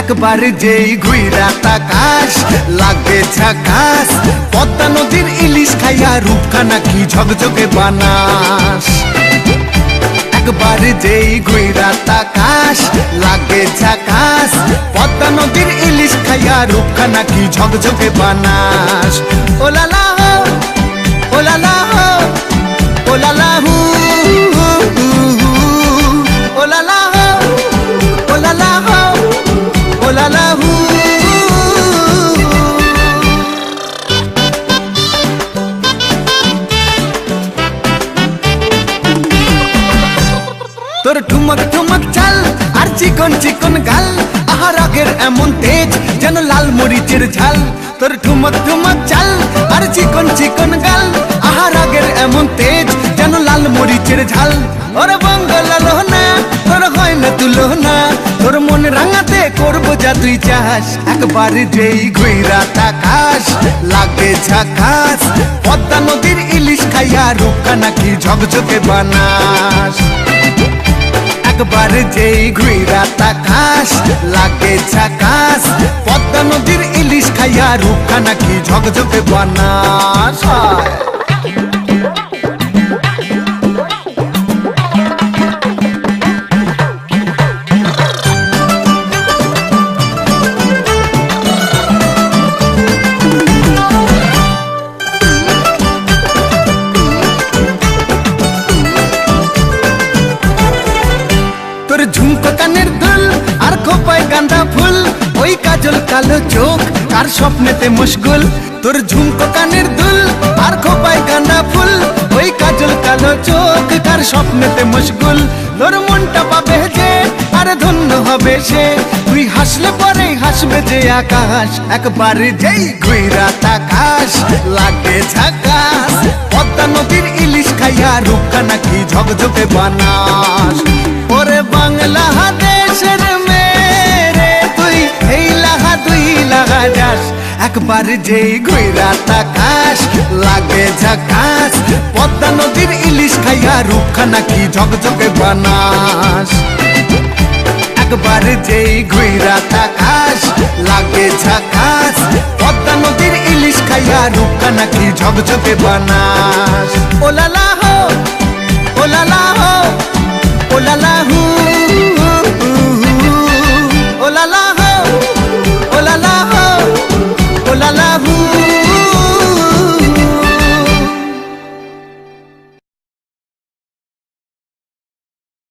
একবার যেই ঘুইরা তাকাস লাগে ঝাকাস, পদ্মা নদীর ইলিশ খাইয়া রূপখানা কি ঝকঝকে বানাস। একবার যেই ঘুইরা তাকাস লাগে ঝাকাস, পদ্মা নদীর ইলিশ খাইয়া রূপখানা কি ঝকঝকে বানাস। ওলালা হো ওলালা হো ওলালা হু ওলালা হো ওলালা হো ওলালা হু। তোর ঠুমক ঠুমক চাল আর চিকন চিকন গাল, আহা রাগের এমন তেজ যেন লাল মরিচের ঝাল। তোর ঠুমক ঠুমক চাল আর চিকন চিকন গাল, আহা রাগের এমন তেজ যেন লাল মরিচের ঝাল। ওরে বঙ্গলালো না তোর হয় না তুলো না, তোর মন রাঙাতে করবো যা তুই চাস। একবার যেই ঘুইরা তাকাস লাগে ঝাকাস, পদ্মা নদীর ইলিশ খাইয়া রূপখানা কি ঝকঝকে বানাস। একবার যেই ঘুইরা তাকাস লাগে ঝাকাস, পদ্মা নদীর ইলিশ খাইয়া রূপখানা কি ঝকঝকে বানাস। তোর ঝুমকো কানের দুল আর খোপায় গাঁদা ফুল, ওই কাজল কালো চোখ কার স্বপ্নেতে মুশগুল। তোর ঝুমকো কানের দুল আর খোপায় গাঁদা ফুল, ওই কাজল কালো চোখ কার স্বপ্নেতে মুশগুল। তোর মনটা পাবে যে আর ধন্য হবে সে, তুই হাসলে পরে হাসবে যে আকাশ। একবার যেই ঘুইরা তাকাস লাগে ঝাকাস, পদ্মা নদীর ইলিশ খাইয়া রূপখানা কি ঝকঝকে বানাস। ওরে বাংলা দেশের মেরে তুই এই লাহা দুই লাগা যাস। একবার যেই ঘুইরা তাকাস লাগে ঝাকাস, পদ্মা নদীর ইলিশ খাইয়া রূপখানা কি ঝকঝকে বানাস। একবার যেই ঘুইরা তাকাস লাগে ঝাকাস, পদ্মা নদীর ইলিশ খাইয়া রূপখানা কি ঝকঝকে বানাস। ওলালা হো ওলালা হো ওলালা হু ওলালা হো ওলালা হো ওলালা হু।